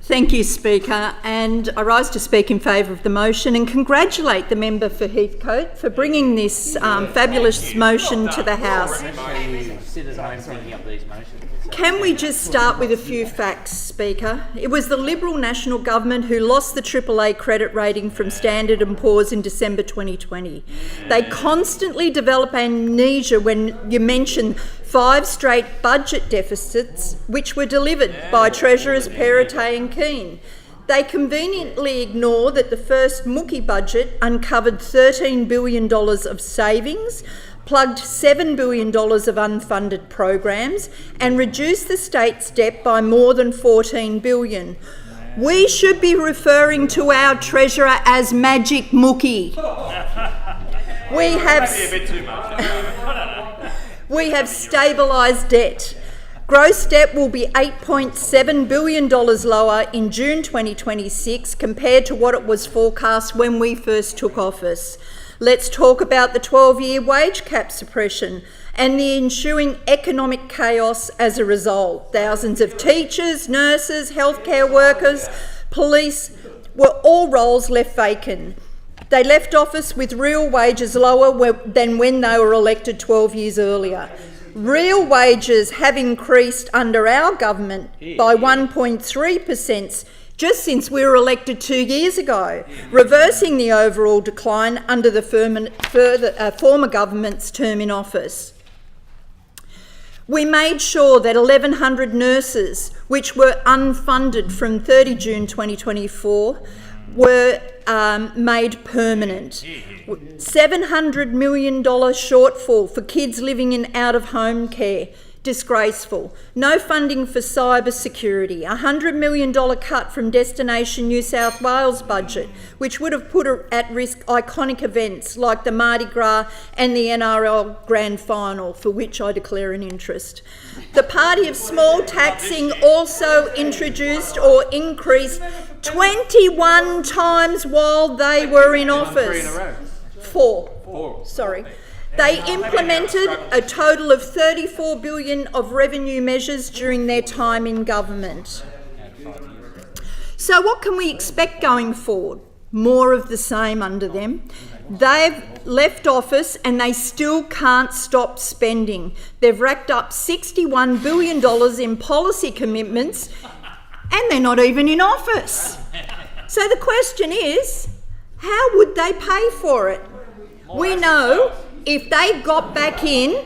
Thank you, Speaker, and I rise to speak in favour of the motion and congratulate the member for Heathcote for bringing this fabulous motion to the House. Can we just start with a few facts, Speaker? It was the Liberal National Government who lost the AAA credit rating from Standard & Poor's in December 2020. They constantly develop amnesia when you mention 5 straight budget deficits which were delivered by Treasurers Perrottet and Keane. They conveniently ignore that the first Mookie budget uncovered $13 billion of savings, plugged $7 billion of unfunded programs and reduced the state's debt by more than $14 billion. We should be referring to our Treasurer as Magic Mookie. We have stabilised debt. Gross debt will be $8.7 billion lower in June 2026 compared to what it was forecast when we first took office. Let's talk about the 12-year wage cap suppression and the ensuing economic chaos as a result. Thousands of teachers, nurses, healthcare workers, police were all roles left vacant. They left office with real wages lower than when they were elected 12 years earlier. Real wages have increased under our government by 1.3% just since we were elected 2 years ago, reversing the overall decline under the former government's term in office. We made sure that 1,100 nurses, which were unfunded from 30 June 2024, were made permanent. $700 million shortfall for kids living in out-of-home care. Disgraceful. No funding for cyber security. $100 million cut from Destination New South Wales budget, which would have put at risk iconic events like the Mardi Gras and the NRL Grand Final, for which I declare an interest. The Party of Small Taxing also introduced or increased 21 times while they were in office. Four. Sorry. They implemented a total of $34 billion of revenue measures during their time in government. So what can we expect going forward? More of the same under them. They've left office and they still can't stop spending. They've racked up $61 billion in policy commitments and they're not even in office. So the question is, how would they pay for it? We know if they got back in,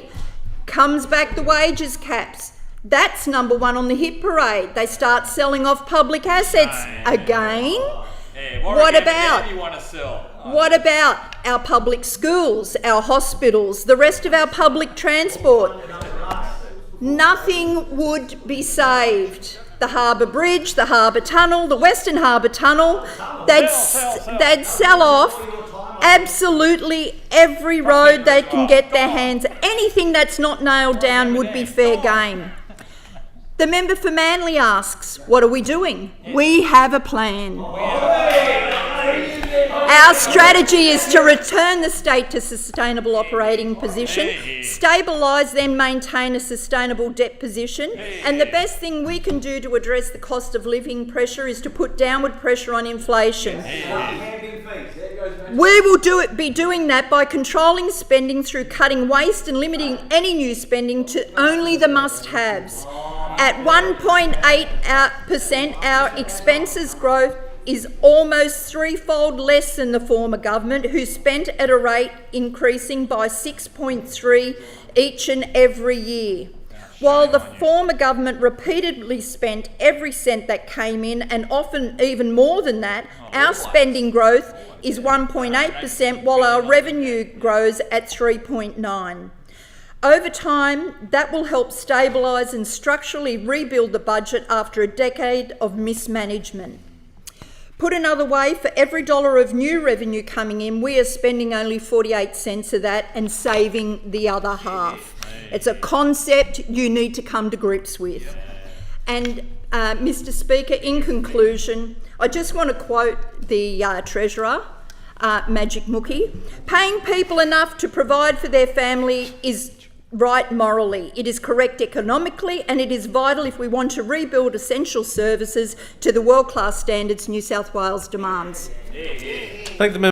comes back the wages caps. That's number one on the hit parade. They start selling off public assets again. What about our public schools, our hospitals, the rest of our public transport? Nothing would be saved. The Harbour Bridge, the Harbour Tunnel, the Western Harbour Tunnel, they'd sell off absolutely every road they can get their hands. Anything that's not nailed down would be fair game. The member for Manly asks, what are we doing? We have a plan. Our strategy is to return the state to sustainable operating position, stabilise then maintain a sustainable debt position, and the best thing we can do to address the cost of living pressure is to put downward pressure on inflation. We will be doing that by controlling spending through cutting waste and limiting any new spending to only the must-haves. At 1.8%, our expenses growth is almost threefold less than the former government, who spent at a rate increasing by 6.3 each and every year. While the former government repeatedly spent every cent that came in, and often even more than that, our spending growth is 1.8%, while our revenue grows at 3.9%. Over time, that will help stabilise and structurally rebuild the budget after a decade of mismanagement. Put another way, for every dollar of new revenue coming in, we are spending only 48 cents of that and saving the other half. It's a concept you need to come to grips with. And Mr. Speaker, in conclusion, I just want to quote the Treasurer, Magic Mookie. Paying people enough to provide for their family is right morally, it is correct economically, and it is vital if we want to rebuild essential services to the world-class standards New South Wales demands. Thank the member.